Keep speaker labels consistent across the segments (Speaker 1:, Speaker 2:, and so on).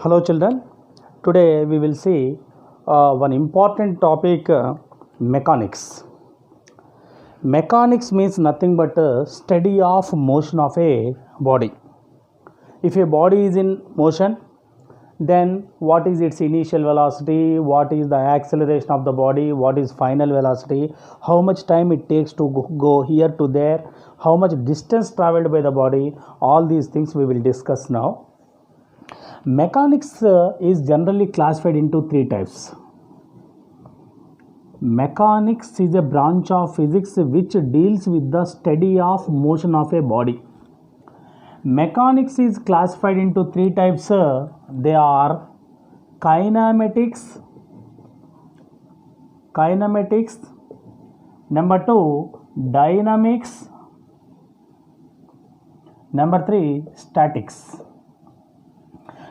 Speaker 1: Hello children, today we will see one important topic, mechanics. Mechanics means nothing but a study of motion of a body. If a body is in motion, then what is its initial velocity, what is the acceleration of the body, what is final velocity, how much time it takes to go here to there, how much distance traveled by the body, all these things we will discuss now. Mechanics is generally classified into three types. Mechanics is a branch of physics which deals with the study of motion of a body. Mechanics is classified into three types. They are kinematics, number two, dynamics, number three, statics.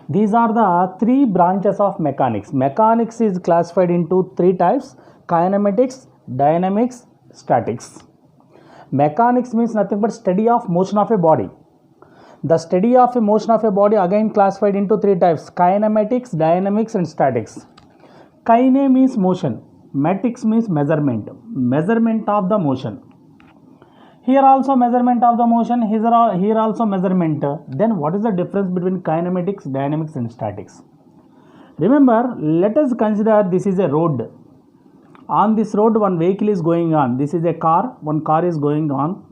Speaker 1: These are the three branches of mechanics. Mechanics is classified into three types: kinematics, dynamics, statics. Mechanics means nothing but study of motion of a body. The study of a motion of a body again classified into three types: kinematics, dynamics and statics. Kine means motion, matics means measurement of the motion. Here also measurement of the motion, here also measurement. Then what is the difference between kinematics, dynamics and statics? Remember, let us consider this is a road. On this road one vehicle is going on. This is a car, one car is going on.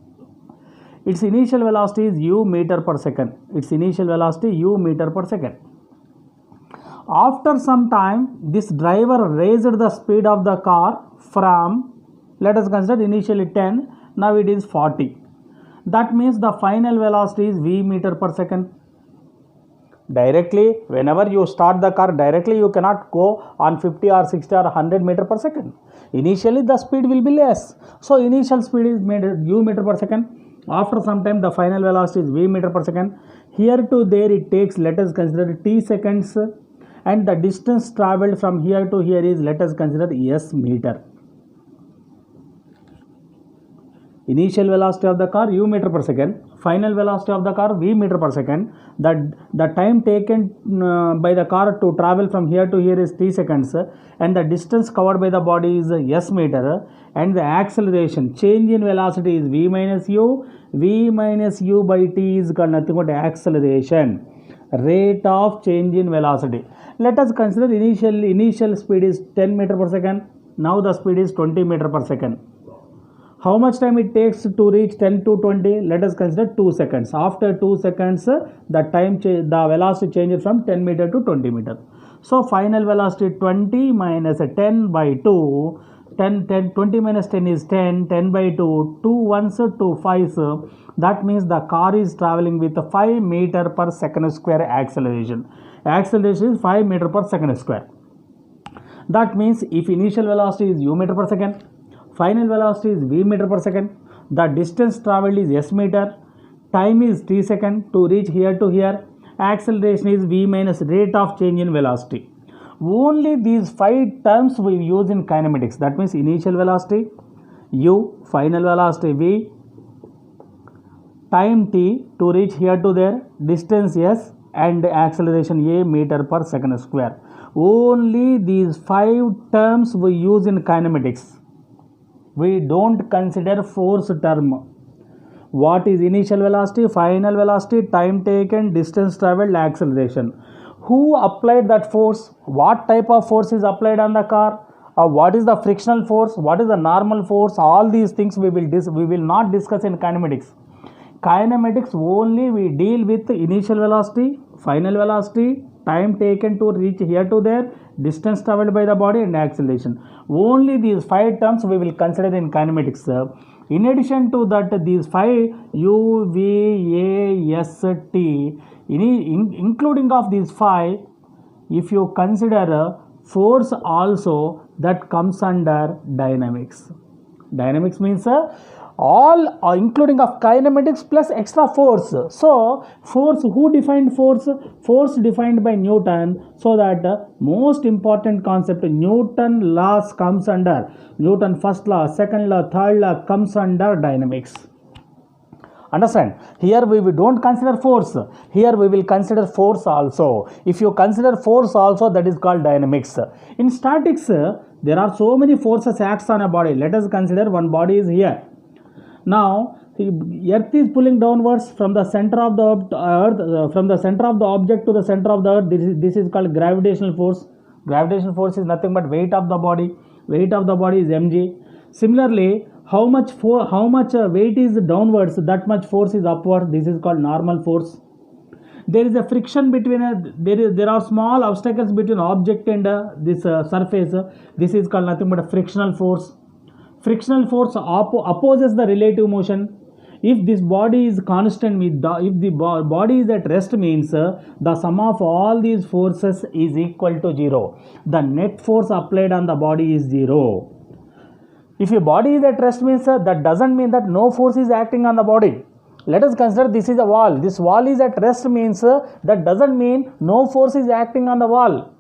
Speaker 1: Its initial velocity is u meter per second. After some time, this driver raised the speed of the car from, let us consider initially 10, now it is 40. That means the final velocity is v meter per second. Directly, whenever you start the car, directly you cannot go on 50 or 60 or 100 meter per second. Initially the speed will be less. So initial speed is made u meter per second. After some time the final velocity is v meter per second. Here to there it takes, let us consider t seconds, and the distance travelled from here to here is, let us consider s meter. Initial velocity of the car u meter per second, final velocity of the car v meter per second. The time taken by the car to travel from here to here is t seconds, and the distance covered by the body is s meter, and the acceleration, change in velocity is v minus u by t is called nothing but acceleration, rate of change in velocity. Let us consider initial speed is 10 meter per second, now the speed is 20 meter per second. How much time it takes to reach 10 to 20? Let us consider 2 seconds. After 2 seconds, the velocity changes from 10 meter to 20 meter. So final velocity 20 minus 10 by 2. 20 minus 10 is 10. 10 by 2. 2 ones, 2 fives. That means the car is traveling with 5 meter per second square acceleration. Acceleration is 5 meter per second square. That means if initial velocity is u meter per second, final velocity is v meter per second, the distance travelled is s meter, time is t second to reach here to here, acceleration is v minus rate of change in velocity. Only these 5 terms we use in kinematics. That means initial velocity u, final velocity v, time t to reach here to there, distance s, and acceleration a meter per second square. Only these 5 terms we use in kinematics. We don't consider force term. What is initial velocity, final velocity, time taken, distance traveled, acceleration. Who applied that force? What type of force is applied on the car? Or what is the frictional force? What is the normal force? All these things we will not discuss in kinematics. Kinematics only we deal with initial velocity, final velocity, time taken to reach here to there, distance traveled by the body, and acceleration. Only these 5 terms we will consider in kinematics. In addition to that, these 5 u, v, a, s, t, including of these 5, if you consider force also, that comes under dynamics. Dynamics means all including of kinematics plus extra force. So force, who defined force? Force defined by Newton. So that most important concept, Newton laws comes under, Newton first law, second law, third law comes under dynamics. Understand? Here we don't consider force. Here we will consider force also. If you consider force also, that is called dynamics. In statics, there are so many forces acts on a body. Let us consider one body is here. Now, earth is pulling downwards from the center of the earth, from the center of the object to the center of the earth. This is called gravitational force. Gravitational force is nothing but weight of the body. Weight of the body is mg. Similarly, how much weight is downwards, that much force is upward. This is called normal force. There is a friction between there are small obstacles between object and this surface. This is called nothing but a frictional force. Frictional force opposes the relative motion. If this body is constant, if the body is at rest, means the sum of all these forces is equal to 0. The net force applied on the body is 0. If your body is at rest, means that doesn't mean that no force is acting on the body. Let us consider this is a wall. This wall is at rest, means that doesn't mean no force is acting on the wall.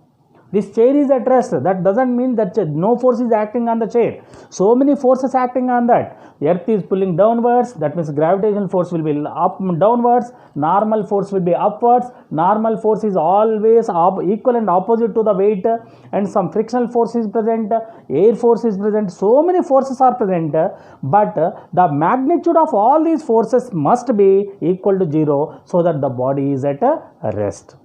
Speaker 1: This chair is at rest. That doesn't mean that no force is acting on the chair. So many forces acting on that. Earth is pulling downwards. That means gravitational force will be downwards. Normal force will be upwards. Normal force is always equal and opposite to the weight. And some frictional force is present. Air force is present. So many forces are present. But the magnitude of all these forces must be equal to 0, so that the body is at rest.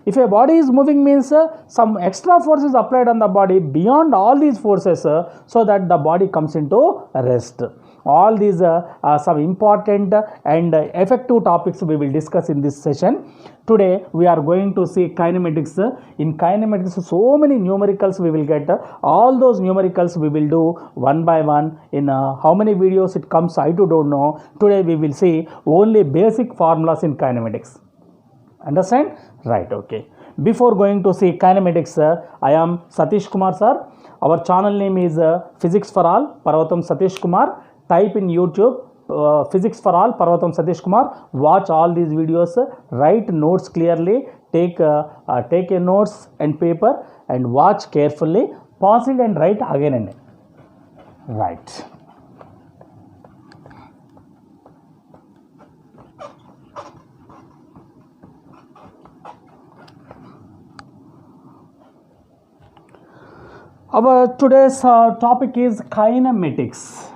Speaker 1: If a body is moving, means some extra force is applied on the body beyond all these forces, so that the body comes into rest. All these are some important and effective topics we will discuss in this session. Today we are going to see kinematics. In kinematics, so many numericals we will get. All those numericals we will do one by one. In how many videos it comes, I too don't know. Today we will see only basic formulas in kinematics. Understand? Right, okay. Before going to see kinematics, I am Satish Kumar sir. Our channel name is Physics for All, Parvatam Satish Kumar. Type in YouTube Physics for All, Parvatam Satish Kumar. Watch all these videos. Write notes clearly. Take a notes and paper and watch carefully. Pause it and write again and again. Right. Our today's topic is kinematics.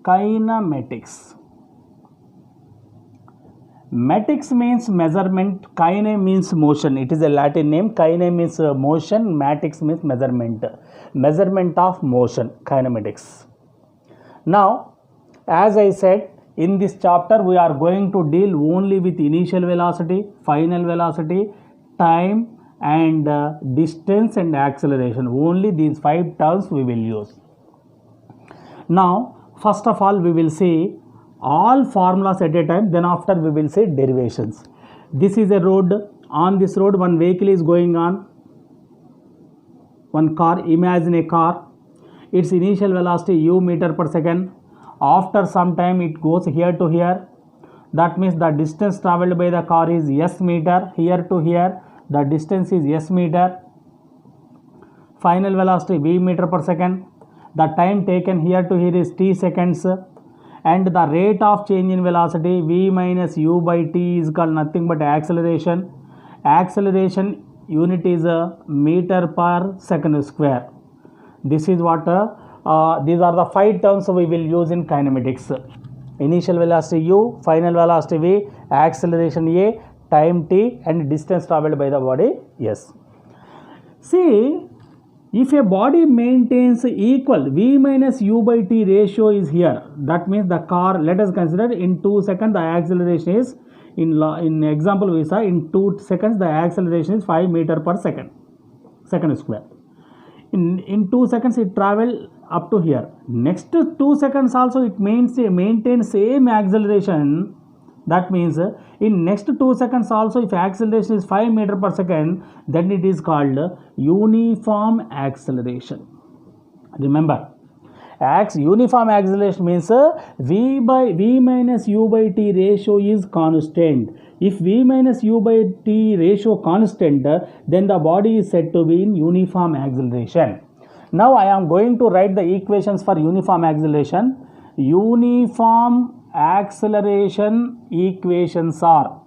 Speaker 1: Kinematics. Matics means measurement. Kine means motion. It is a Latin name. Kine means motion. Matics means measurement. Measurement of motion. Kinematics. Now, as I said, in this chapter we are going to deal only with initial velocity, final velocity, time, and distance and acceleration. Only these 5 terms we will use. Now, first of all, we will see all formulas at a time. Then after we will see derivations. This is a road. On this road, one vehicle is going on. One car. Imagine a car. Its initial velocity u meter per second. After some time, it goes here to here. That means the distance traveled by the car is s meter. Here to here, the distance is s meter. Final velocity v meter per second. The time taken here to here is t seconds. And the rate of change in velocity v minus u by t is called nothing but acceleration. Acceleration unit is a meter per second square. This is what these are the 5 terms we will use in kinematics. Initial velocity u, final velocity v, acceleration a, time t, and distance traveled by the body s. See, if a body maintains equal v minus u by t ratio is here, that means the car, let us consider in 2 seconds the acceleration is, in example we saw in 2 seconds the acceleration is 5 meter per second square. In 2 seconds it travel up to here. Next 2 seconds also it maintains same acceleration. That means in next 2 seconds also, if acceleration is 5 meter per second, then it is called uniform acceleration. Remember, uniform acceleration means v minus u by t ratio is constant. If v minus u by t ratio constant, then the body is said to be in uniform acceleration. Now I am going to write the equations for uniform acceleration. Uniform acceleration equations are.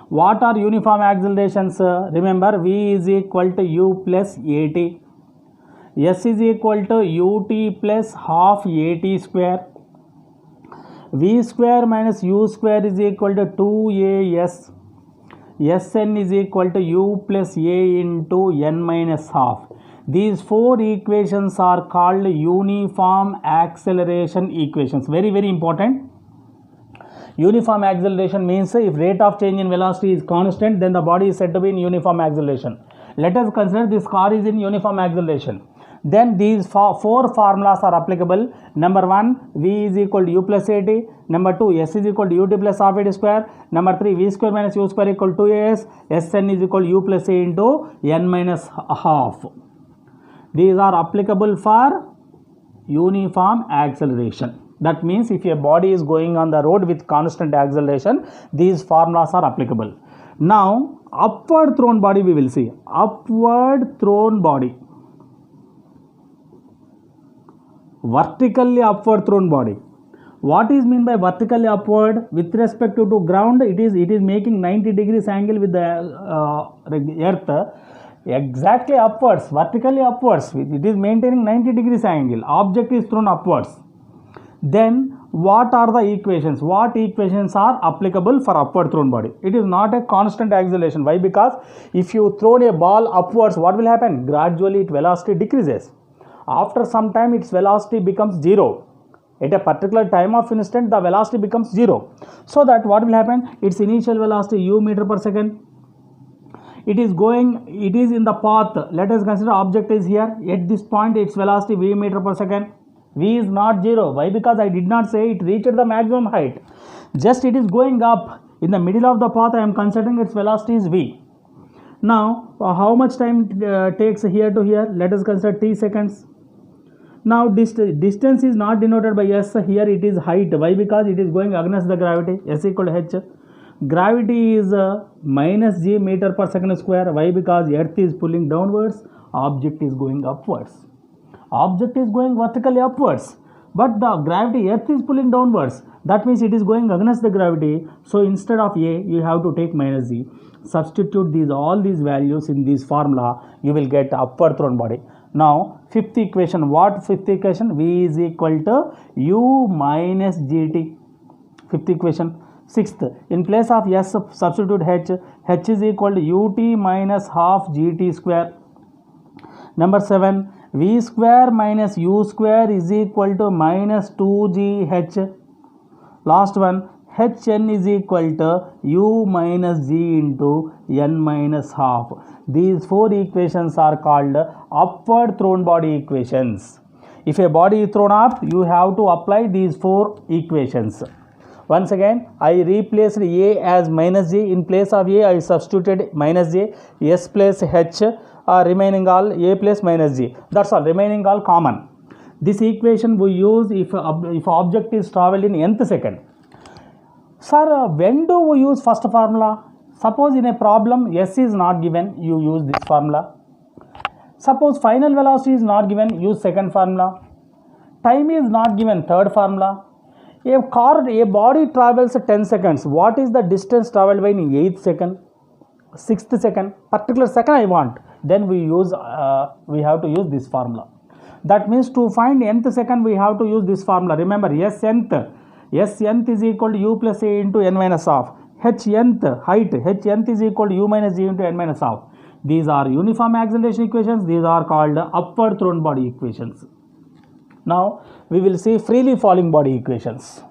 Speaker 1: What are uniform accelerations? Remember, v is equal to u plus at, s is equal to ut plus half at square, v square minus u square is equal to 2as, Sn is equal to u plus a into n minus half. These four equations are called uniform acceleration equations. Very, very important. Uniform acceleration means if rate of change in velocity is constant, then the body is said to be in uniform acceleration. Let us consider this car is in uniform acceleration. Then these four formulas are applicable. Number 1, v is equal to u plus at. Number 2, s is equal to ut plus half at square. Number 3, v square minus u square equal to as. Sn is equal to u plus a into n minus half. These are applicable for uniform acceleration. That means if a body is going on the road with constant acceleration, these formulas are applicable. Now, upward thrown body we will see. Upward thrown body. Vertically upward thrown body. What is meant by vertically upward? With respect to ground, it is making 90 degrees angle with the earth. Exactly upwards, vertically upwards. It is maintaining 90 degrees angle. Object is thrown upwards. Then what are the equations? What equations are applicable for upward thrown body? It is not a constant acceleration. Why? Because if you throw a ball upwards, what will happen? Gradually its velocity decreases. After some time its velocity becomes zero. At a particular time of instant the velocity becomes zero. So that what will happen? Its initial velocity u meter per second. It is in the path. Let us consider object is here. At this point its velocity v meter per second. V is not zero. Why? Because I did not say it reached the maximum height. Just it is going up. In the middle of the path I am considering its velocity is v. Now how much time takes here to here? Let us consider t seconds. Now distance is not denoted by s. Here it is height. Why? Because it is going against the gravity. S equal to h. Gravity is minus g meter per second square. Why? Because earth is pulling downwards. Object is going upwards. Object is going vertically upwards. But the gravity, earth is pulling downwards. That means it is going against the gravity. So instead of a, you have to take minus g. Substitute all these values in this formula. You will get upward thrown body. Now, fifth equation. What fifth equation? V is equal to u minus gt. Fifth equation. Sixth, in place of s, substitute h. H is equal to ut minus half gt square. Number 7, v square minus u square is equal to minus 2gh. Last one, hn is equal to u minus g into n minus half. These four equations are called upward thrown body equations. If a body is thrown up, you have to apply these four equations. Once again, I replaced a as minus j. In place of a, I substituted minus j. S plus h, remaining all a plus minus j. That's all. Remaining all common. This equation we use if object is traveled in nth second. Sir, when do we use first formula? Suppose in a problem s is not given, you use this formula. Suppose final velocity is not given, use second formula. Time is not given, third formula. A body travels 10 seconds. What is the distance travelled by in 8th second, 6th second, particular second I want? Then we have to use this formula. That means to find nth second we have to use this formula. Remember, s nth is equal to u plus a into n minus half. H nth height, h nth is equal to u minus g into n minus half. These are uniform acceleration equations. These are called upward thrown body equations. Now we will see freely falling body equations.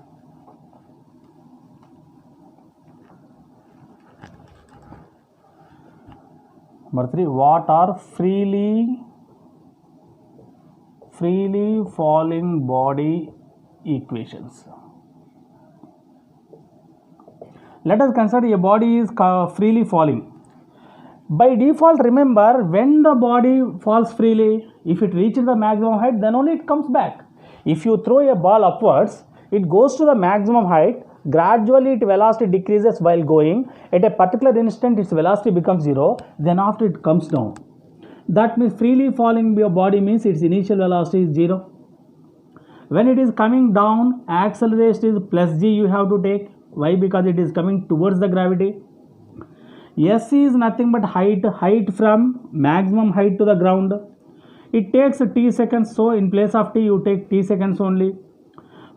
Speaker 1: Number 3, what are freely falling body equations? Let us consider a body is freely falling. By default, remember, when the body falls freely, if it reaches the maximum height, then only it comes back. If you throw a ball upwards, it goes to the maximum height. Gradually, its velocity decreases while going. At a particular instant, its velocity becomes zero. Then after it comes down. That means freely falling body means its initial velocity is zero. When it is coming down, acceleration is plus g you have to take. Why? Because it is coming towards the gravity. S is nothing but height from maximum height to the ground. It takes t seconds, so in place of t you take t seconds only.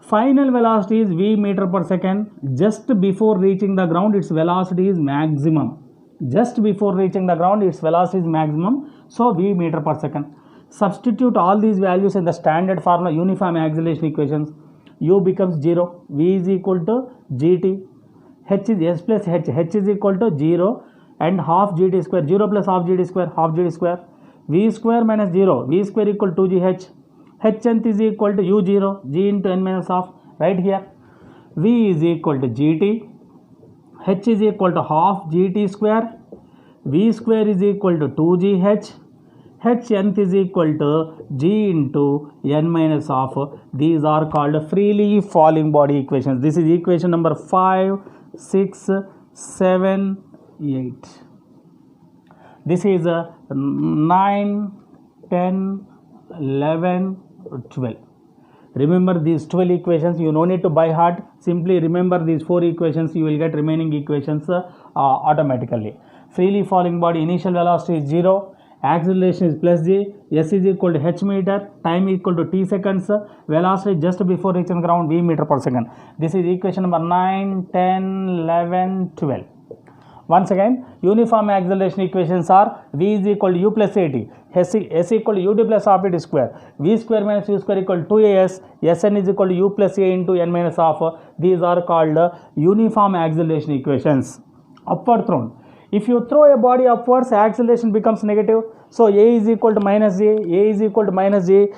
Speaker 1: Final velocity is v meter per second. Just before reaching the ground, its velocity is maximum. Just before reaching the ground, its velocity is maximum, so v meter per second. Substitute all these values in the standard formula, uniform acceleration equations. U becomes 0, v is equal to gt, h is s plus h is equal to 0 and half gt square, 0 plus half gt square, v square minus 0, v square equal to 2gh, h nth is equal to u0, g into n minus half, right here. V is equal to gt, h is equal to half gt square, v square is equal to 2gh, h nth is equal to g into n minus half. These are called freely falling body equations. This is equation number 5, 6, 7, 8. This is 9, 10, 11, 12. Remember these 12 equations. You no need to by heart. Simply remember these 4 equations. You will get remaining equations automatically. Freely falling body initial velocity is 0. Acceleration is plus g. S is equal to h meter. Time equal to t seconds. Velocity just before reaching ground v meter per second. This is equation number 9, 10, 11, 12. Once again, uniform acceleration equations are v is equal to u plus at, s equal to ut plus half it square, v square minus u square equal to 2as, sn is equal to u plus a into n minus half. These are called uniform acceleration equations. Upward thrown. If you throw a body upwards, acceleration becomes negative. So a is equal to minus g, a is equal to minus g,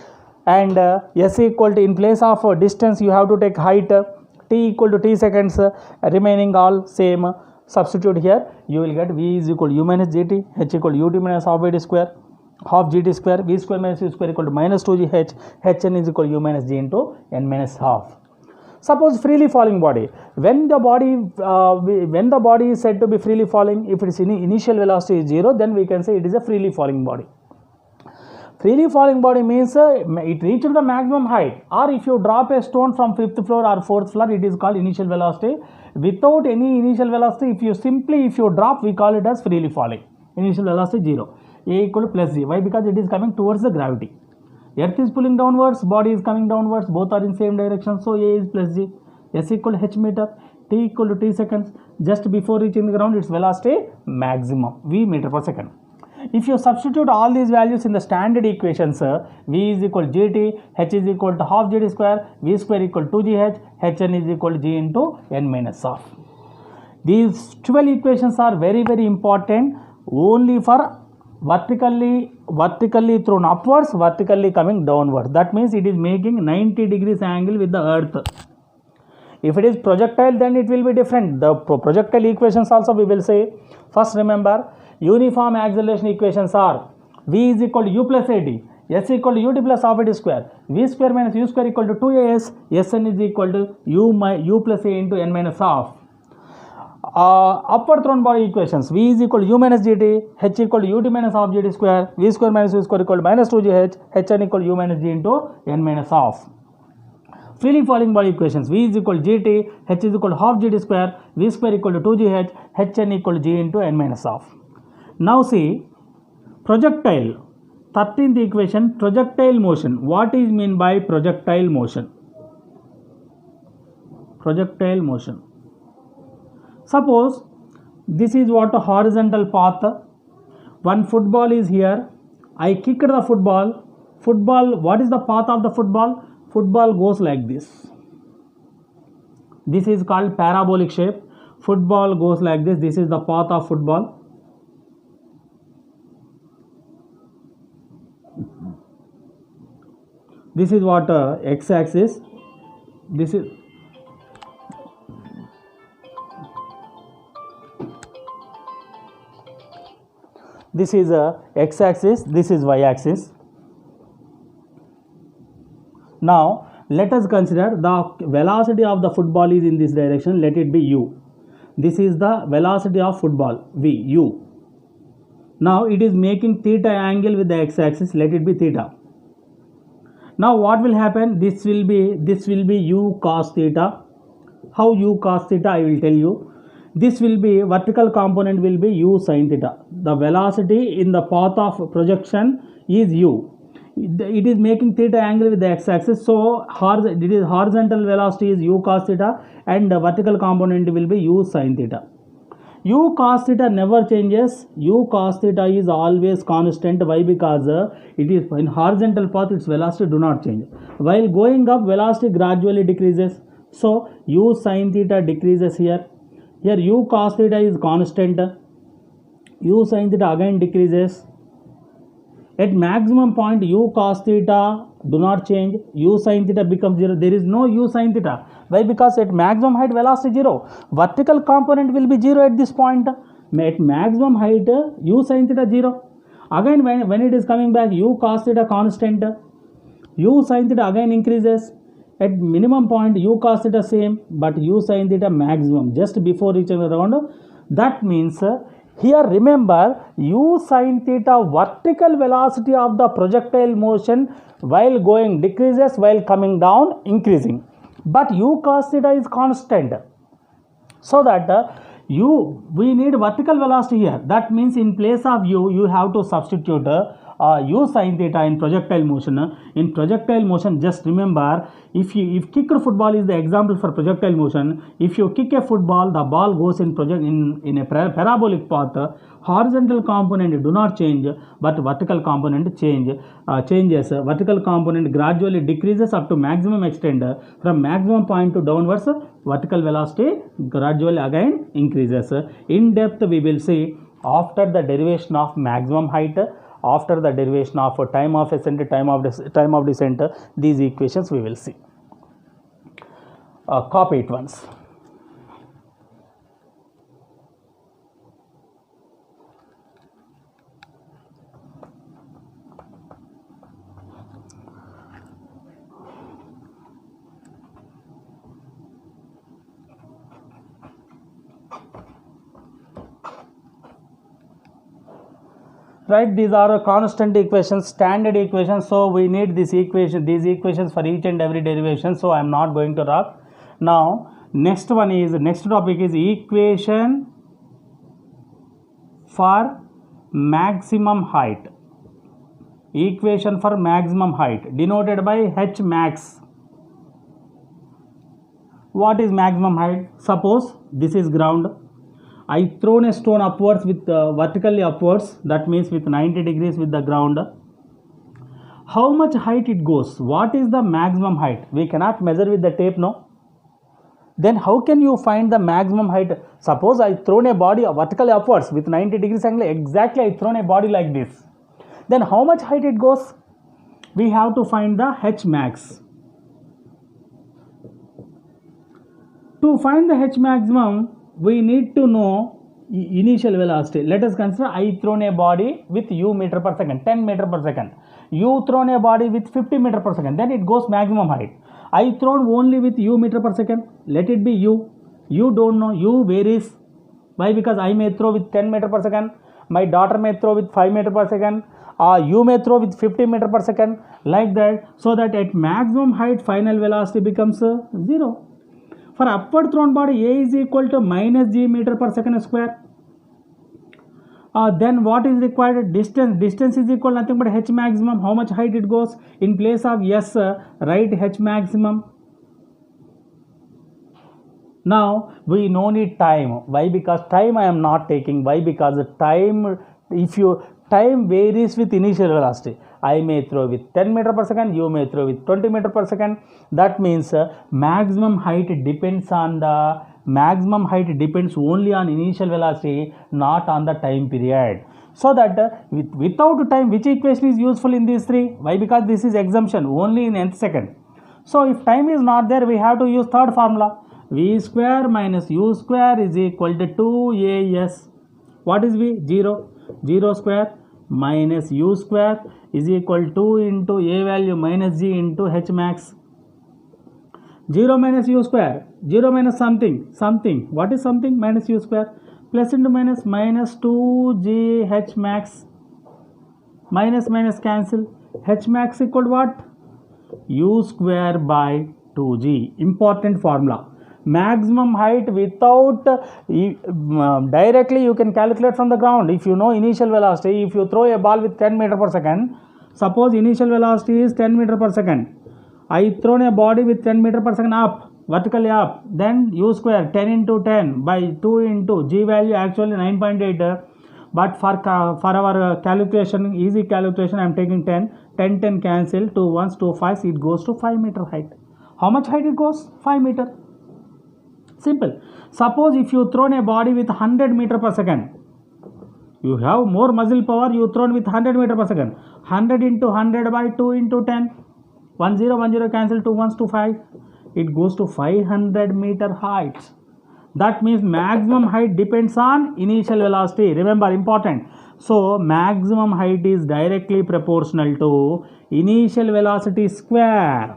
Speaker 1: and s equal to, in place of distance you have to take height, t equal to t seconds, remaining all same. Substitute here, you will get v is equal to u minus gt, h equal to ut minus half gt square, half gt square, v square minus u square equal to minus 2gh, hn is equal to u minus g into n minus half. Suppose freely falling body. When the body is said to be freely falling, if its initial velocity is 0, then we can say it is a freely falling body. Freely falling body means it reached the maximum height, or if you drop a stone from 5th floor or 4th floor, it is called initial velocity. Without any initial velocity, if you drop, we call it as freely falling. Initial velocity 0. A equal to plus g. Why? Because it is coming towards the gravity. Earth is pulling downwards, body is coming downwards, both are in same direction, so A is plus g. S equal to h meter, t equal to t seconds. Just before reaching the ground, its velocity maximum, v meter per second. If you substitute all these values in the standard equations, v is equal to gt, h is equal to half gt square, v square equal to 2gh, hn is equal to g into n minus half. These 12 equations are very important only for vertically thrown upwards, vertically coming downwards. That means it is making 90 degrees angle with the earth. If it is projectile, then it will be different. The projectile equations also we will say. First remember, uniform acceleration equations are v is equal to u plus at, s equal to ut plus half it square, v square minus u square equal to 2as, sn is equal to u plus a into n minus half. Upward thrown body equations, v is equal to u minus gt, h equal to ut minus half gt square, v square minus u square equal to minus 2gh, hn equal to u minus g into n minus half. Freely falling body equations, v is equal to gt, h is equal to half gt square, v square equal to 2gh, hn equal to g into n minus half. Now see, projectile, 13th equation, projectile motion. What is mean by projectile motion? Projectile motion. Suppose this is what a horizontal path. One football is here. I kicked the football. What is the path of the football? Football goes like this. This is called parabolic shape. Football goes like this. This is the path of football. This is what x-axis. This is x-axis. This is y-axis. Now let us consider the velocity of the football is in this direction. Let it be u. This is the velocity of football, v, u. Now it is making theta angle with the x-axis. Let it be theta. Now what will happen? This will be u cos theta. How u cos theta? I will tell you. This will be vertical component will be u sin theta. The velocity in the path of projection is u. It is making theta angle with the x-axis, so it is horizontal velocity is u cos theta, and the vertical component will be u sin theta. U cos theta never changes. U cos theta is always constant. Why? Because it is in horizontal path, its velocity do not change. While going up, velocity gradually decreases. So u sin theta decreases here. Here u cos theta is constant. U sin theta again decreases. At maximum point, u cos theta do not change. U sin theta becomes 0. There is no u sin theta. Why? Because at maximum height, velocity 0. Vertical component will be 0 at this point. At maximum height, u sin theta 0. Again, when it is coming back, u cos theta constant. U sin theta again increases. At minimum point, u cos theta same, but u sin theta maximum just before reaching around. That means here remember, u sin theta vertical velocity of the projectile motion while going decreases, while coming down increasing, but u cos theta is constant. So that we need vertical velocity here. That means in place of u, you have to substitute u sin theta in projectile motion. In projectile motion, just remember, if kicked football is the example for projectile motion, if you kick a football, the ball goes in a parabolic path. Horizontal component do not change, but vertical component changes. Vertical component gradually decreases up to maximum extent. From maximum point to downwards, vertical velocity gradually again increases. In depth, we will see after the derivation of maximum height, after the derivation of time of ascent, time of descent, these equations we will see. Copy it once. Right, these are constant equations, standard equations, so we need these equations for each and every derivation, so I am not going to write. Now next topic is equation for maximum height. Equation for maximum height denoted by h max. What is maximum height? Suppose this is ground. I thrown a stone upwards with vertically upwards, that means with 90 degrees with the ground. How much height it goes? What is the maximum height? We cannot measure with the tape, no? Then how can you find the maximum height? Suppose I thrown a body vertically upwards with 90 degrees angle, exactly I thrown a body like this. Then how much height it goes? We have to find the h max. To find the h maximum, we need to know initial velocity. Let us consider I thrown a body with u meter per second, 10 meter per second. You thrown a body with 50 meter per second, then it goes maximum height. I thrown only with u meter per second, let it be u. You don't know, u varies. Why? Because I may throw with 10 meter per second, my daughter may throw with 5 meter per second, you may throw with 50 meter per second, like that, so that at maximum height final velocity becomes 0. For upward thrown body, a is equal to minus g meter per second square. Then what is required? Distance is equal nothing but h maximum. How much height it goes? In place of s, write h maximum. Now we no need time. Why? Because time I am not taking. Why? Because the time varies with initial velocity. I may throw with 10 meter per second, you may throw with 20 meter per second. That means maximum height depends only on initial velocity, not on the time period. So that without time, which equation is useful in these three? Why? Because this is exemption only in nth second. So if time is not there, we have to use third formula. V square minus u square is equal to 2as. What is V? 0. 0 square minus u square is equal to into a value minus g into h max. 0 minus u square, 0 minus something. What is something? Minus u square. Plus into minus 2g h max. Minus cancel. H max equal to what? u square by 2g. Important formula. Maximum height without directly you can calculate from the ground. If you know initial velocity, if you throw a ball with 10 meter per second, suppose initial velocity is 10 meter per second. I thrown a body with 10 meter per second up, vertically up, then u square 10 into 10 by 2 into g value actually 9.8. But for our calculation, easy calculation, I am taking 10. 10 cancel, 2 1s, 2 5s, it goes to 5 meter height. How much height it goes? 5 meter. Simple. Suppose if you thrown a body with 100 meter per second, you have more muscle power, you thrown with 100 meter per second. 100 into 100 by 2 into 10. 1 0 1 0 cancel, 2 1s, 2 5. It goes to 500 meter height. That means maximum height depends on initial velocity. Remember, important. So maximum height is directly proportional to initial velocity square.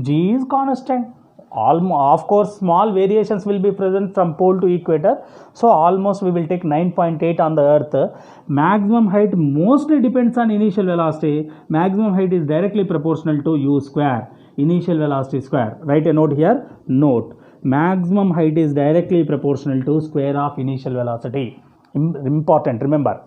Speaker 1: G is constant. Of course, small variations will be present from pole to equator. So almost we will take 9.8 on the earth. Maximum height mostly depends on initial velocity. Maximum height is directly proportional to u square, initial velocity square. Write a note here. Note. Maximum height is directly proportional to square of initial velocity. Important, remember.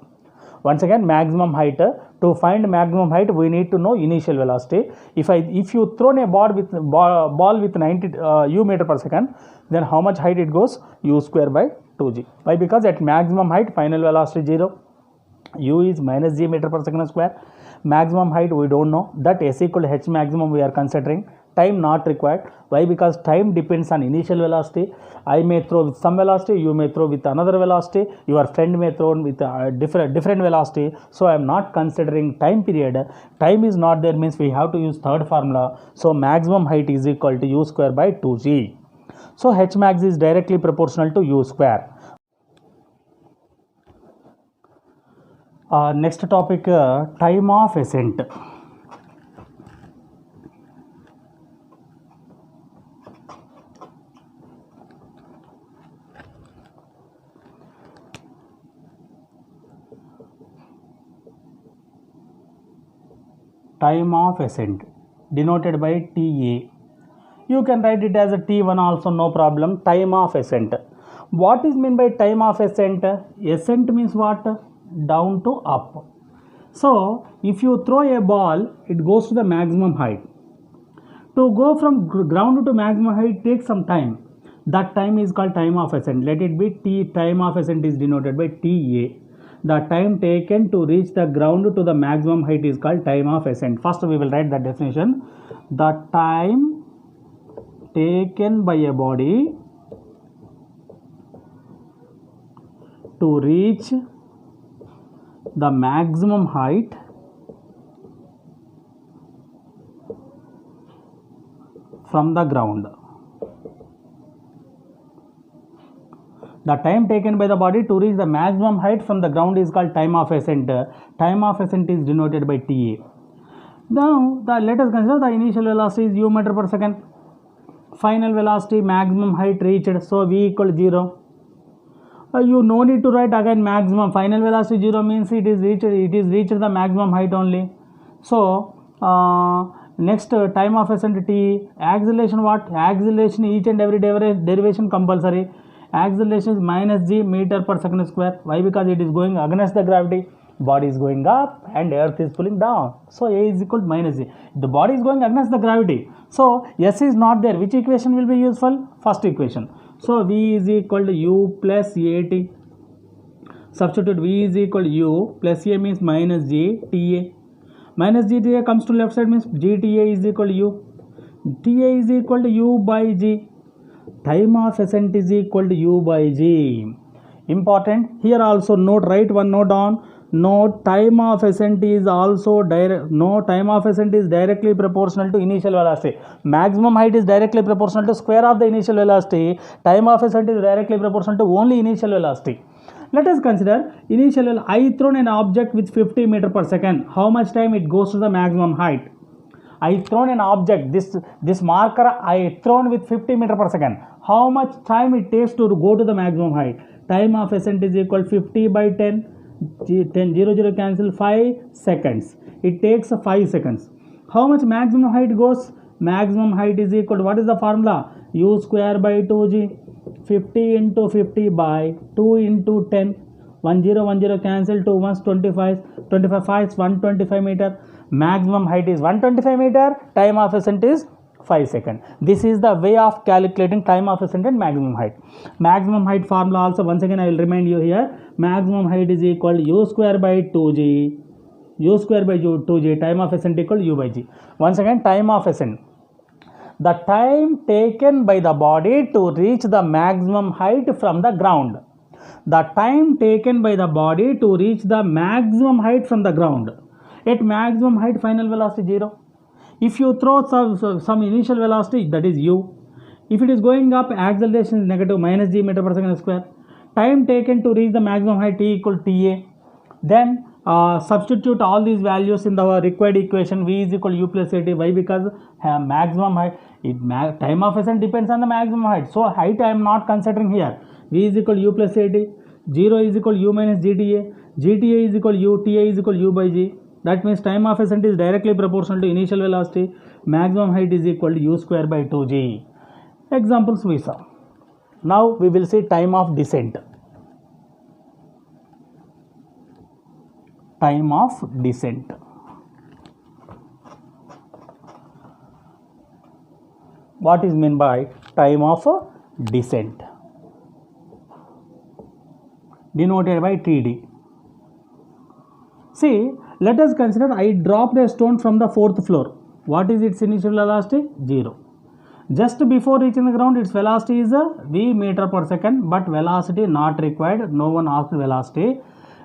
Speaker 1: Once again, maximum height. To find maximum height, we need to know initial velocity. If you thrown a ball with 90 u meter per second, then how much height it goes? U square by 2g. Why? Because at maximum height, final velocity 0. U is minus g meter per second square. Maximum height we don't know. That s equal to h maximum we are considering. Time not required. Why? Because time depends on initial velocity. I may throw with some velocity, you may throw with another velocity, your friend may throw with a different velocity. So I am not considering time period. Time is not there, means we have to use third formula. So maximum height is equal to u square by 2g. So h max is directly proportional to u square. Next topic, time of ascent. Time of ascent denoted by TA. You can write it as a T1 also, no problem. Time of ascent. What is meant by time of ascent? Ascent means what? Down to up. So if you throw a ball, it goes to the maximum height. To go from ground to maximum height takes some time. That time is called time of ascent. Let it be T. Time of ascent is denoted by TA. The time taken to reach the ground to the maximum height is called time of ascent. First we will write the definition. The time taken by a body to reach the maximum height from the ground. The time taken by the body to reach the maximum height from the ground is called time of ascent. Time of ascent is denoted by TA. Now, let us consider the initial velocity is u meter per second. Final velocity, maximum height reached. So, v equal 0. You no need to write again maximum. Final velocity 0 means it is reached the maximum height only. So, next time of ascent T. Acceleration what? Acceleration each and every derivation compulsory. Acceleration is minus g meter per second square. Why? Because it is going against the gravity. Body is going up and earth is pulling down. So A is equal to minus g. The body is going against the gravity. So S is not there. Which equation will be useful? First equation. So V is equal to U plus AT. Substitute V is equal to U plus A means minus G TA. Minus GTA comes to left side means GTA is equal to U. TA is equal to U by G. Time of ascent is equal to U by G. Important. Here also note, write one note down. Note, time of ascent is also time of ascent is directly proportional to initial velocity. Maximum height is directly proportional to square of the initial velocity. Time of ascent is directly proportional to only initial velocity. Let us consider initial. I thrown an object with 50 meter per second. How much time it goes to the maximum height? I thrown an object, this marker I thrown with 50 meter per second. How much time it takes to go to the maximum height? Time of ascent is equal to 50 by 10. 0 0 cancel, 5 seconds. It takes 5 seconds. How much maximum height goes? Maximum height is equal to, what is the formula? U square by 2g. 50 into 50 by 2 into 10. 1 0 1 0 cancel, 2 1s 25, 25 5s 125 meter. Maximum height is 125 meter, time of ascent is 5 seconds. This is the way of calculating time of ascent and maximum height. Maximum height formula also, once again I will remind you here. Maximum height is equal to u square by 2g. U square by 2g, time of ascent equal to u by g. Once again, time of ascent. The time taken by the body to reach the maximum height from the ground. The time taken by the body to reach the maximum height from the ground. At maximum height, final velocity 0. If you throw some initial velocity, that is u. If it is going up, acceleration is negative, minus g meter per second square. Time taken to reach the maximum height t equal to ta. Then substitute all these values in the required equation. V is equal to u plus at. Why? Because maximum height, time of ascent depends on the maximum height. So height I am not considering here. V is equal to u plus at. 0 is equal to u minus gta. Gta is equal to u. Ta is equal to u by g. That means time of ascent is directly proportional to initial velocity. Maximum height is equal to u square by 2g. Examples we saw. Now we will see time of descent. Time of descent. What is meant by time of descent? Denoted by TD. See, let us consider I dropped a stone from the 4th floor. What is its initial velocity? 0. Just before reaching the ground, its velocity is v meter per second, but velocity not required. No one asked velocity.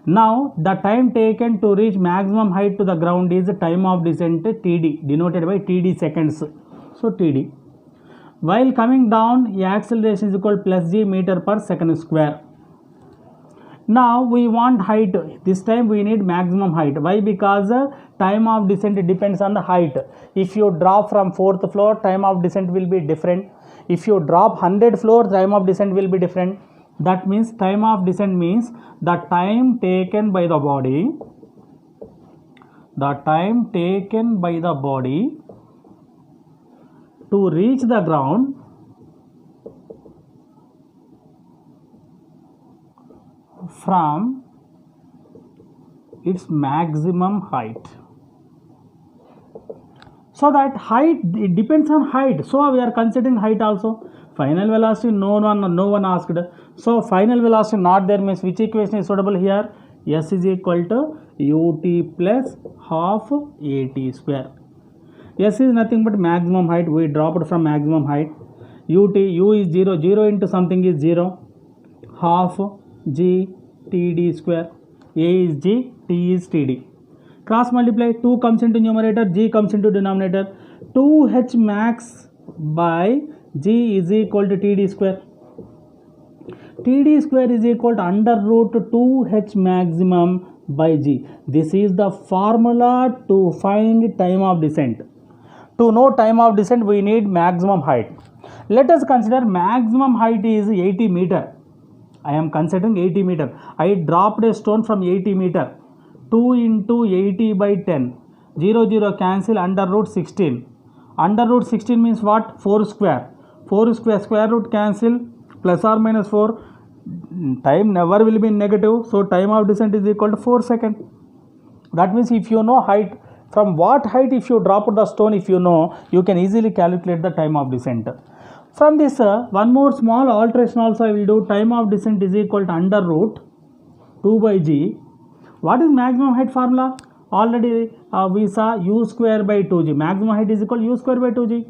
Speaker 1: Now, the time taken to reach maximum height to the ground is time of descent TD, denoted by TD seconds. So, TD. While coming down, the acceleration is equal to plus g meter per second square. Now, we want height. This time we need maximum height. Why? Because time of descent depends on the height. If you drop from 4th floor, time of descent will be different. If you drop 100 floors, time of descent will be different. That means time of descent means the time taken by the body, to reach the ground from its maximum height. So that height, it depends on height. So we are considering height also. Final velocity, no one asked. So final velocity not there means which equation is suitable here? S is equal to ut plus half at square. S is nothing but maximum height. We dropped from maximum height. U is 0. 0 into something is 0. Half g td square. A is g, t is td. Cross multiply. 2 comes into numerator, g comes into denominator. 2h max by g is equal to td square. Td square is equal to under root 2h maximum by g. This is the formula to find time of descent. To know time of descent, we need maximum height. Let us consider maximum height is 80 meter. I am considering 80 meter. I dropped a stone from 80 meter. 2 into 80 by 10. 0, 0 cancel, under root 16. Under root 16 means what? 4 square. 4 square, square root cancel, plus or minus 4. Time never will be negative. So, time of descent is equal to 4 seconds. That means if you know height, from what height if you drop the stone, if you know, you can easily calculate the time of descent. From this, one more small alteration also I will do. Time of descent is equal to under root 2 by g. What is maximum height formula? Already we saw u square by 2g. Maximum height is equal to u square by 2g.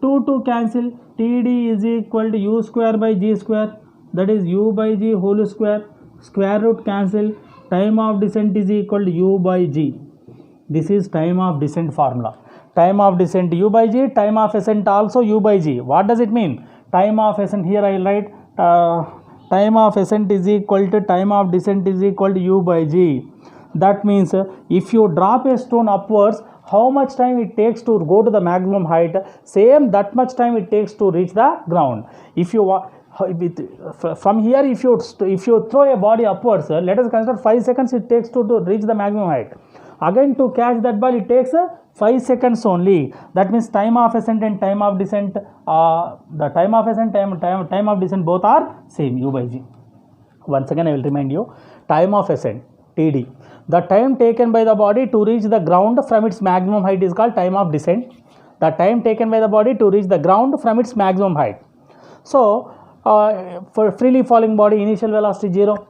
Speaker 1: 2 cancel. Td is equal to u square by g square. That is u by g whole square. Square root cancel. Time of descent is equal to u by g. This is time of descent formula. Time of descent u by g, time of ascent also u by g. What does it mean? Time of ascent, here I will write time of ascent is equal to time of descent is equal to u by g. That means if you drop a stone upwards, how much time it takes to go to the maximum height, same that much time it takes to reach the ground. If you from here, if you throw a body upwards, let us consider 5 seconds it takes to reach the maximum height. Again to catch that ball it takes 5 seconds only. That means time of ascent and time of descent, the time of ascent time of descent both are same, u by g. Once again I will remind you, time of ascent TD, the time taken by the body to reach the ground from its maximum height is called time of descent. The time taken by the body to reach the ground from its maximum height. So for freely falling body, initial velocity 0,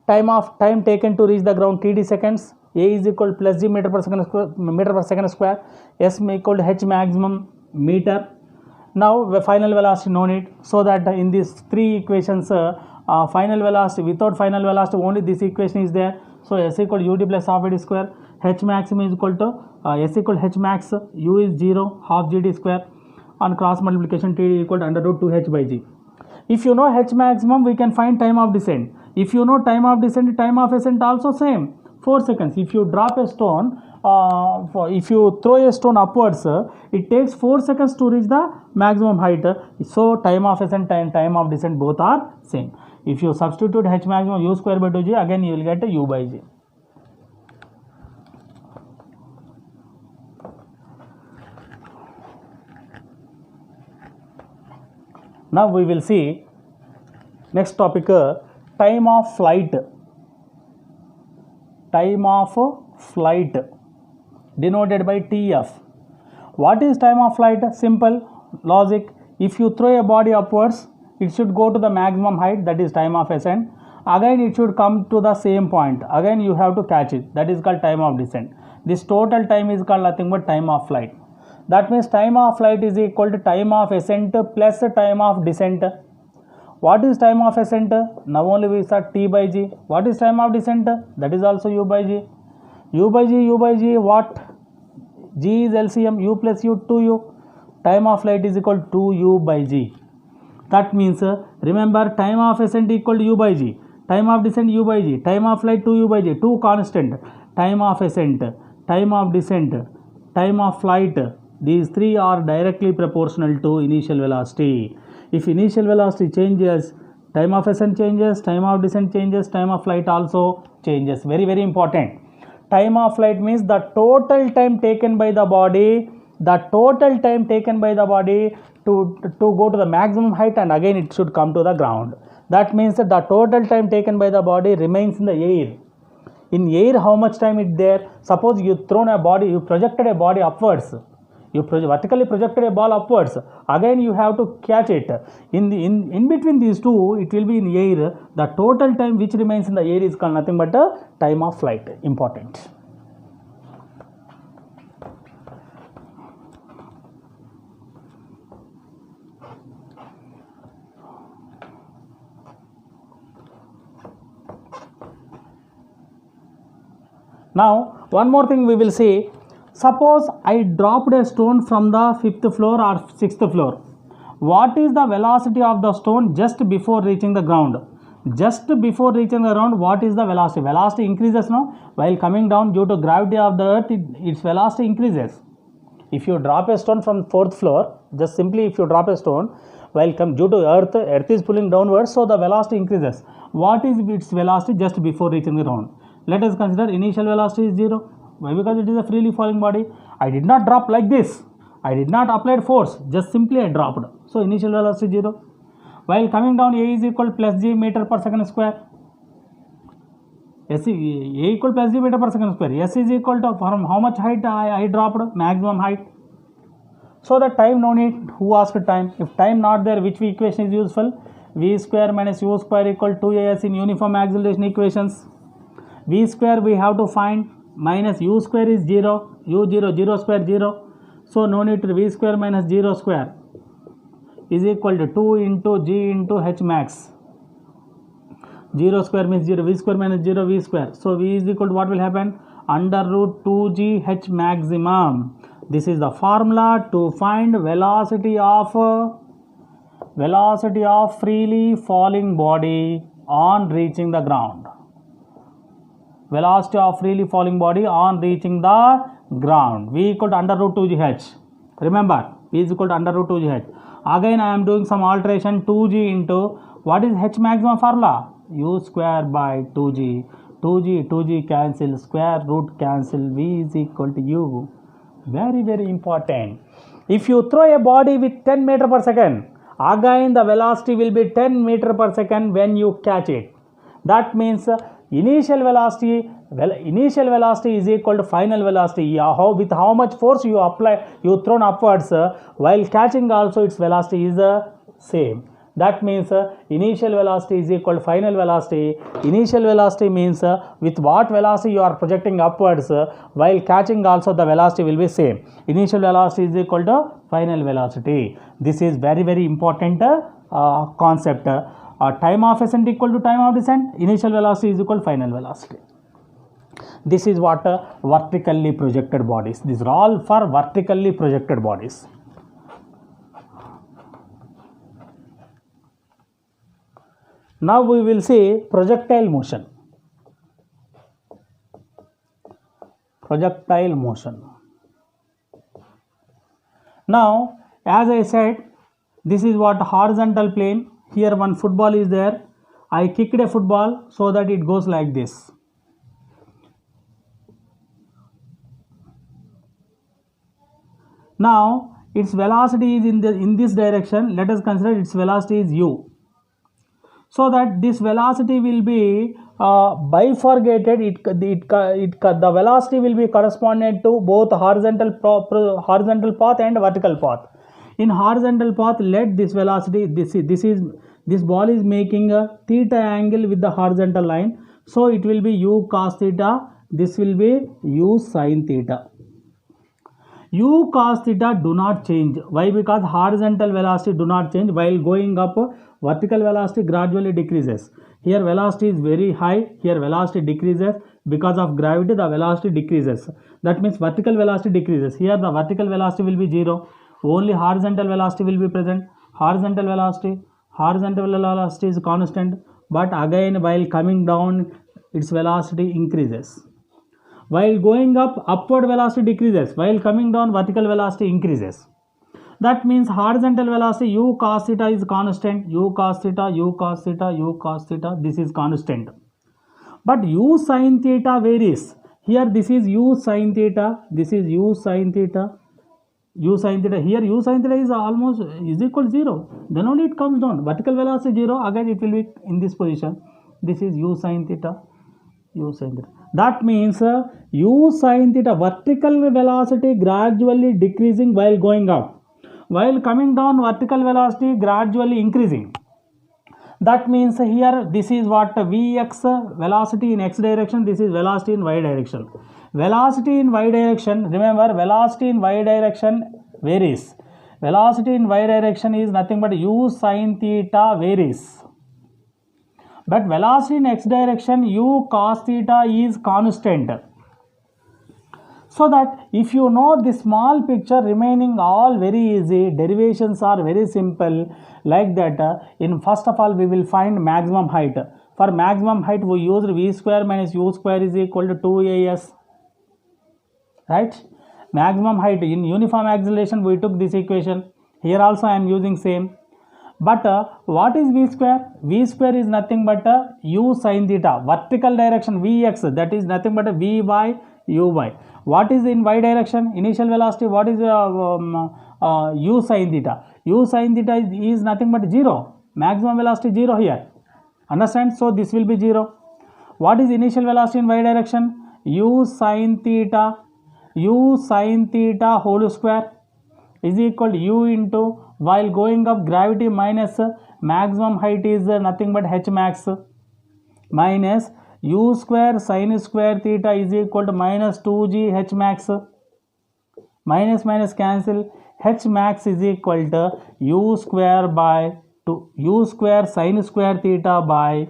Speaker 1: time taken to reach the ground TD seconds, a is equal to plus g meter per second square, s equal to h maximum meter. Now the final velocity no need, so that in these three equations final velocity, without final velocity only this equation is there. So s equal to ut plus half it square, h maximum is equal to s equal to h max, u is 0, half gd square, on cross multiplication t equal to under root 2h by g. If you know h maximum, we can find time of descent. If you know time of descent, time of ascent also same, 4 seconds. If you drop a stone, if you throw a stone upwards, it takes 4 seconds to reach the maximum height. So time of ascent and time of descent both are same. If you substitute h maximum u square by 2g, again you will get u by g. Now we will see next topic, time of flight. Time of flight denoted by TF. What is time of flight? Simple logic. If you throw a body upwards, it should go to the maximum height, that is time of ascent. Again it should come to the same point. Again you have to catch it, that is called time of descent. This total time is called nothing but time of flight. That means time of flight is equal to time of ascent plus time of descent. What is time of ascent? Now only we saw t by g. What is time of descent? That is also u by g. U by g, what? G is LCM, u plus u, 2u. Time of flight is equal to 2u by g. That means, remember, time of ascent equal to u by g. Time of descent u by g. Time of flight 2u by g. Two constant. Time of ascent, time of descent, time of flight. These three are directly proportional to initial velocity. If initial velocity changes, time of ascent changes, time of descent changes, time of flight also changes. Very, very important. Time of flight means the total time taken by the body, to go to the maximum height, and again it should come to the ground. That means that the total time taken by the body remains in the air. In air, how much time is there? Suppose you projected a body upwards. You vertically projected a ball upwards. Again you have to catch it. In between these two, it will be in air. The total time which remains in the air is called nothing but time of flight. Important. Now one more thing we will see. Suppose I dropped a stone from the 5th floor or 6th floor. What is the velocity of the stone just before reaching the ground? Just before reaching the ground, what is the velocity? Velocity increases now. While coming down, due to gravity of the earth, its velocity increases. If you drop a stone from 4th floor, just simply if you drop a stone, while due to earth is pulling downwards, so the velocity increases. What is its velocity just before reaching the ground? Let us consider initial velocity is 0. Why? Because it is a freely falling body. I did not drop like this. I did not apply force. Just simply I dropped. So initial velocity 0. While coming down, a is equal to plus g meter per second square. A equal plus g meter per second square. S is equal to from how much height I dropped? Maximum height. So the time no need. Who asked time? If time not there, which equation is useful? V square minus u square equal to 2as in uniform acceleration equations. V square we have to find. Minus u square is 0, u 0, 0 square 0. So no need to v square minus 0 square is equal to 2 into g into h max. 0 square means 0, v square minus 0, v square. So v is equal to what will happen? Under root 2g h maximum. This is the formula to find velocity of freely falling body on reaching the ground. Velocity of freely falling body on reaching the ground. V equal to under root 2gh. Remember, V is equal to under root 2gh. Again I am doing some alteration. 2g into what is h maximum formula? U square by 2g. 2g cancel, square root cancel, v is equal to u. Very, very important. If you throw a body with 10 meter per second, again the velocity will be 10 meter per second when you catch it. That means initial velocity is equal to final velocity. With how much force you thrown upwards, while catching also its velocity is the same. That means initial velocity is equal to final velocity. Initial velocity means with what velocity you are projecting upwards, while catching also the velocity will be same. Initial velocity is equal to final velocity. This is very, very important concept. Time of ascent equal to time of descent. Initial velocity is equal to final velocity. This is what vertically projected bodies. These are all for vertically projected bodies. Now we will see projectile motion. Projectile motion. Now, as I said, this is what horizontal plane. Here one football is there. I kicked a football so that it goes like this. Now, its velocity is in this direction. Let us consider its velocity is u. So that this velocity will be bifurcated. The velocity will be correspondent to both horizontal path and vertical path. In horizontal path, let this velocity, this ball is making a theta angle with the horizontal line. So it will be u cos theta. This will be u sin theta. U cos theta do not change. Why? Because horizontal velocity do not change. While going up, vertical velocity gradually decreases. Here velocity is very high. Here velocity decreases. Because of gravity, the velocity decreases. That means vertical velocity decreases. Here the vertical velocity will be 0. Only horizontal velocity will be present. Horizontal velocity is constant. But again, while coming down, its velocity increases. While going up, upward velocity decreases. While coming down, vertical velocity increases. That means horizontal velocity u cos theta is constant. U cos theta, u cos theta, u cos theta. This is constant. But u sin theta varies. Here this is u sin theta. This is u sin theta. U sin theta. Here u sin theta is equal to 0. Then only it comes down. Vertical velocity 0. Again it will be in this position. This is u sin theta. U sin theta. That means u sin theta, vertical velocity gradually decreasing while going up. While coming down, vertical velocity gradually increasing. That means here this is what Vx, velocity in x direction, this is velocity in y direction. Velocity in y direction, remember velocity in y direction varies. Velocity in y direction is nothing but u sin theta varies. But velocity in x direction, u cos theta is constant. So that if you know this small picture, remaining all very easy, derivations are very simple. Like that, in first of all we will find maximum height. For maximum height we used v square minus u square is equal to 2as. Right? Maximum height in uniform acceleration we took this equation. Here also I am using same. But what is v square? V square is nothing but u sin theta. Vertical direction vx, that is nothing but v by uy. What is in y direction? Initial velocity. What is u sin theta? U sin theta is nothing but 0. Maximum velocity 0 here. Understand? So this will be 0. What is initial velocity in y direction? U sin theta whole square is equal to u into, while going up, gravity minus maximum height is nothing but h max minus u square sin square theta is equal to minus 2g h max. Minus cancel. H max is equal to u square by 2, u square sin square theta by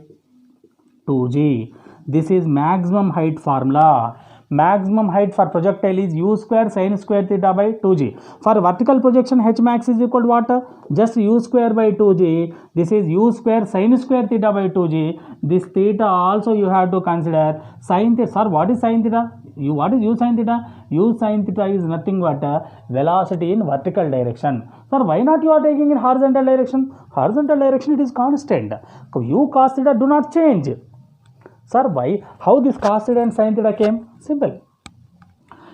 Speaker 1: 2g. This is maximum height formula. Maximum height for projectile is u square sin square theta by 2g. For vertical projection, h max is equal to what? Just u square by 2g. This is u square sin square theta by 2g. This theta also you have to consider. Sin theta, sir, what is sin theta? What is u sin theta? U sin theta is nothing but velocity in vertical direction. Sir, why not you are taking in horizontal direction? Horizontal direction it is constant. So u cos theta do not change. Sir, why? How this cos theta and sin theta came? Simple.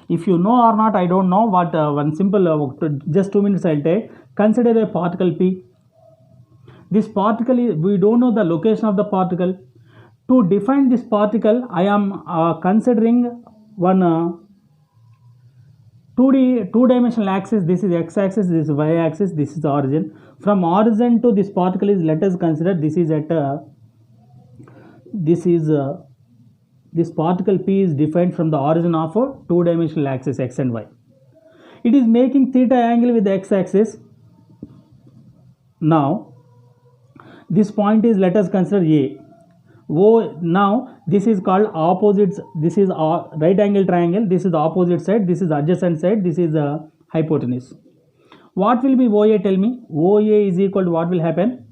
Speaker 1: If you know or not, I don't know. What one simple just 2 minutes I'll take. Consider a particle P. This particle is, we don't know the location of the particle. To define this particle, I am considering one two-dimensional axis. This is x-axis, this is y-axis, this is the origin. From origin to this particle is, let us consider this is at this particle P is defined from the origin of a two-dimensional axis x and y. It is making theta angle with the x-axis. Now this point is, let us consider A. Now this is called opposites. This is a right angle triangle. This is the opposite side. This is the adjacent side. This is the hypotenuse. What will be OA? Tell me. OA is equal to what will happen?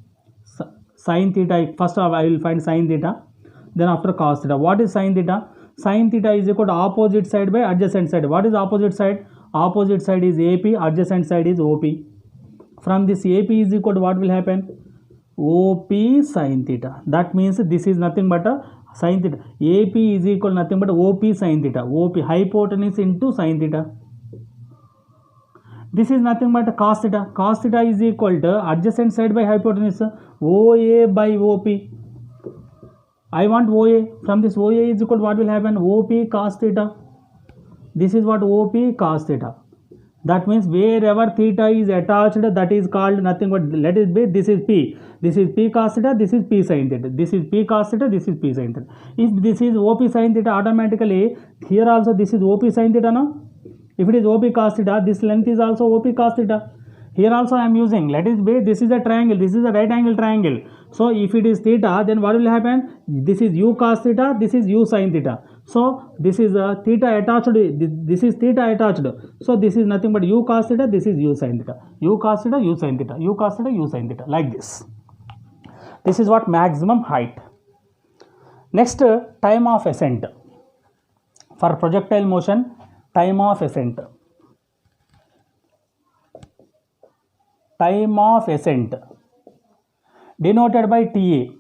Speaker 1: Sin theta. First of all, I will find sin theta. Then after cos theta. What is sin theta? Sin theta is equal to opposite side by adjacent side. What is opposite side? Opposite side is AP. Adjacent side is OP. From this AP is equal to what will happen? OP sin theta. That means this is nothing but a sin theta. AP is equal to nothing but OP sin theta. OP hypotenuse into sin theta. This is nothing but cos theta. Cos theta is equal to adjacent side by hypotenuse. OA by OP. I want OA. From this OA is equal to what will happen? OP cos theta. This is what OP cos theta. That means wherever theta is attached, that is called nothing but, let it be, this is P. This is P cos theta, this is P sin theta. This is P cos theta, this is P sin theta. If this is OP sin theta, automatically here also this is OP sin theta, no? If it is OP cos theta, this length is also OP cos theta. Here also I am using, let it be, this is a triangle, this is a right angle triangle. So if it is theta, then what will happen? This is U cos theta, this is U sin theta. So this is theta attached, this is theta attached. So this is nothing but U cos theta, this is U sin theta. U cos theta, U sin theta. U cos theta, U sin theta. Like this. This is what maximum height. Next, time of ascent. For projectile motion, time of ascent. Time of ascent denoted by TA.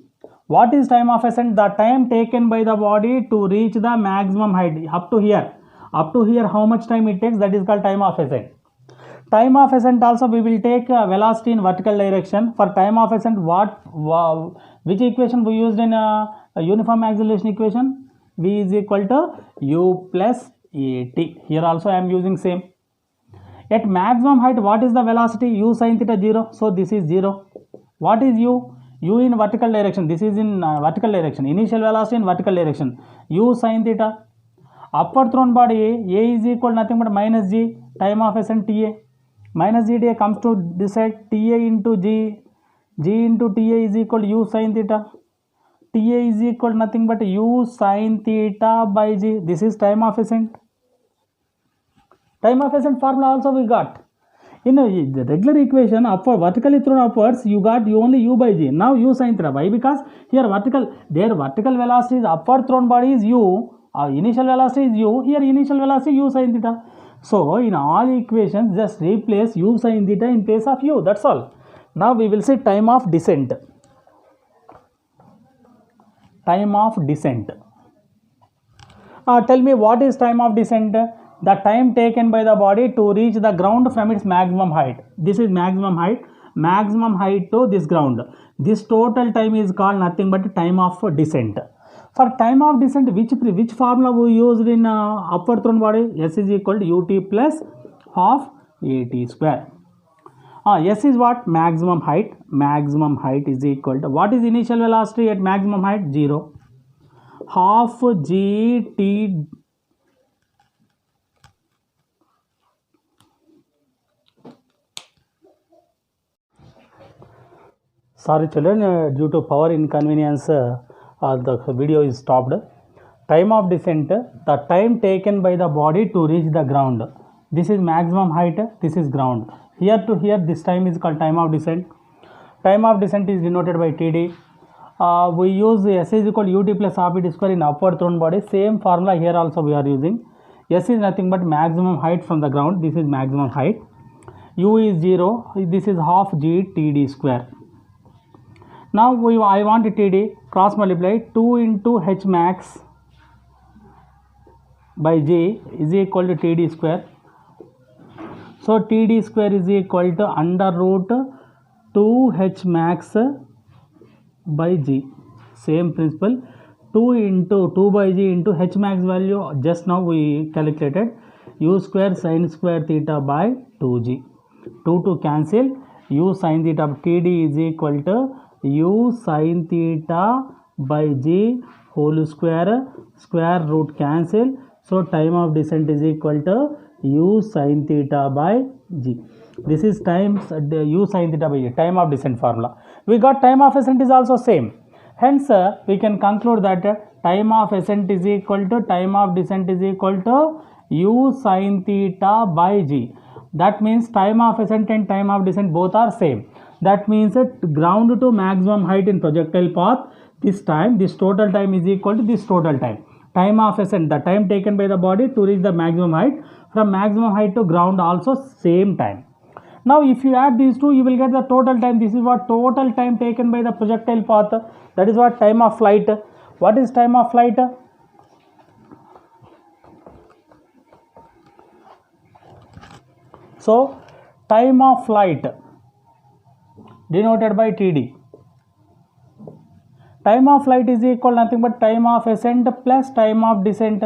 Speaker 1: What is time of ascent? The time taken by the body to reach the maximum height. Up to here how much time it takes, that is called time of ascent. Time of ascent also we will take velocity in vertical direction. For time of ascent, which equation we used in a uniform acceleration equation? V is equal to U plus AT. Here also I am using same. At maximum height, what is the velocity? U sin theta 0. So this is 0. What is U? U in vertical direction. This is in vertical direction. Initial velocity in vertical direction. U sin theta. Upward thrown body A is equal to nothing but minus G. Time of ascent TA. Minus GTA comes to this side. TA into G. G into TA is equal to U sin theta. TA is equal to nothing but U sin theta by G. This is time of ascent. Time of ascent formula also we got. In the regular equation, upward, vertically thrown upwards, you got only U by G. Now U sin theta. Why? Because here their vertical velocity is upward thrown body is U. Initial velocity is U. Here initial velocity U sin theta. So in all equations, just replace U sin theta in place of U. That's all. Now we will see time of descent. Time of descent. Tell me what is time of descent? The time taken by the body to reach the ground from its maximum height. This is maximum height. Maximum height to this ground. This total time is called nothing but time of descent. For time of descent, which formula we used in upward thrown body? S is equal to ut plus half at square. S is what? Maximum height. Maximum height is equal to, what is initial velocity at maximum height? 0. Half gt. Sorry children, due to power inconvenience, the video is stopped. Time of descent, the time taken by the body to reach the ground. This is maximum height, this is ground. Here to here, this time is called time of descent. Time of descent is denoted by TD. We use S is equal to ut plus half at square in upward thrown body. Same formula here also we are using. S is nothing but maximum height from the ground. This is maximum height. U is 0. This is half g TD square. Now I want TD, cross multiply 2 into H max by G is equal to TD square. So TD square is equal to under root 2H max by G. Same principle, 2 into 2 by G into H max value just now we calculated, u square sin square theta by 2G. 2 to cancel, u sin theta, TD is equal to u sin theta by G whole square, square root cancel. So time of descent is equal to u sin theta by G. This is times u sin theta by G, time of descent formula. We got time of ascent is also same. Hence, we can conclude that time of ascent is equal to time of descent is equal to u sin theta by G. That means time of ascent and time of descent both are same. That means that ground to maximum height in projectile path, this total time is equal to this total time. Time of ascent, the time taken by the body to reach the maximum height, from maximum height to ground also same time. Now if you add these two, you will get the total time. This is what total time taken by the projectile path. That is what time of flight. What is time of flight? So time of flight denoted by TD. Time of flight is equal nothing but time of ascent plus time of descent.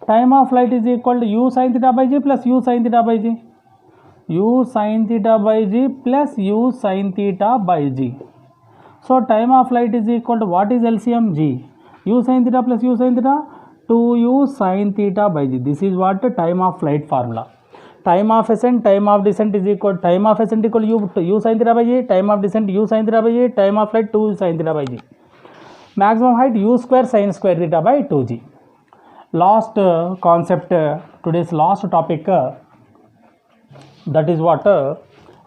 Speaker 1: Time of flight is equal to u sin theta by G plus u sin theta by G. U sin theta by G plus u sin theta by G. So time of flight is equal to what is LCM? G. U sin theta plus u sin theta, 2u sin theta by G. This is what time of flight formula. Time of ascent, time of descent is equal, time of ascent equal u sin theta by G, time of descent u sin theta by G, time of flight 2 sin theta by G. Maximum height u square sin square theta by 2G. Last concept, today's last topic, that is what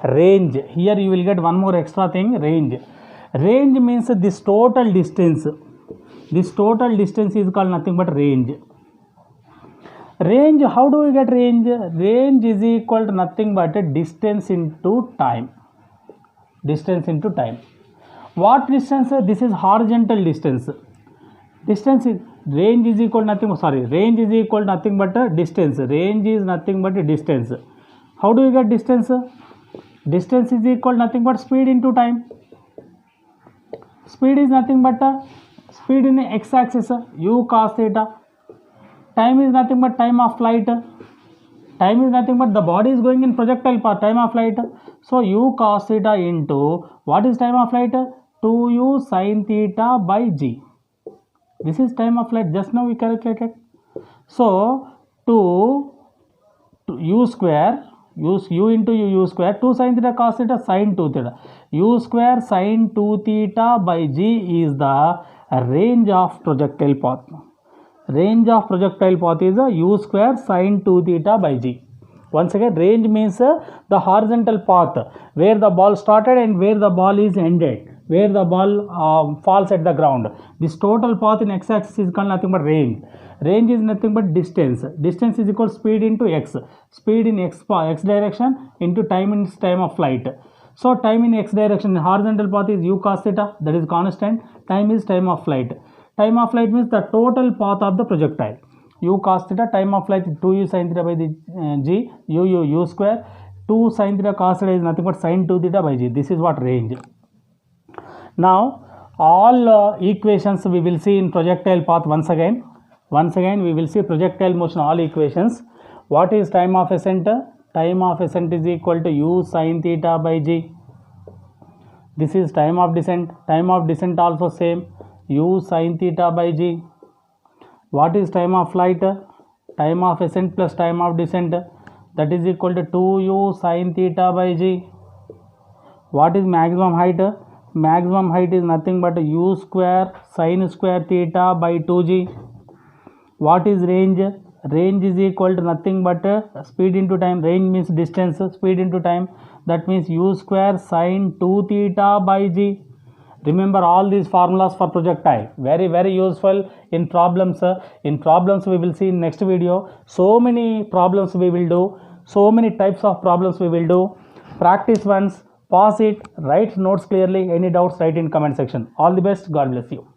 Speaker 1: range. Here you will get one more extra thing, range. Range means this total distance. This total distance is called nothing but range. Range, how do we get range? Range is equal to nothing but distance into time. Distance into time. What distance? This is horizontal distance. Distance is, range is equal to nothing, sorry, range is equal to nothing but distance. Range is nothing but distance. How do we get distance? Distance is equal to nothing but speed into time. Speed is nothing but speed in x-axis, u cos theta. Time is nothing but time of flight. Time is nothing but the body is going in projectile path, time of flight. So u cos theta into what is time of flight? 2u sin theta by G. This is time of flight, just now we calculated. So 2 u square, u into u square, 2 sin theta cos theta sin 2 theta. U square sin 2 theta by G is the range of projectile path. Range of projectile path is u square sin 2 theta by G. Once again, range means the horizontal path where the ball started and where the ball is ended, where the ball falls at the ground. This total path in x-axis is called nothing but range. Range is nothing but distance. Distance is equal to speed into x. Speed in x direction into time in time of flight. So time in x direction, horizontal path is u cos theta, that is constant. Time is time of flight. Time of flight means the total path of the projectile. U cos theta, time of flight 2u sin theta by the G, u square. 2 sin theta cos theta is nothing but sin 2 theta by G. This is what range. Now all equations we will see in projectile path once again. Once again we will see projectile motion, all equations. What is time of ascent? Time of ascent is equal to u sin theta by G. This is time of descent. Time of descent also same, u sin theta by G. What is time of flight? Time of ascent plus time of descent, that is equal to 2u sin theta by G. What is maximum height? Maximum height is nothing but u square sin square theta by 2G. What is range? Range is equal to nothing but speed into time. Range means distance, speed into time. That means u square sin 2 theta by G. Remember all these formulas for projectile. Very, very useful in problems. In problems we will see in next video. So many problems we will do. So many types of problems we will do. Practice once. Pause it, write notes clearly. Any doubts, write in comment section. All the best. God bless you.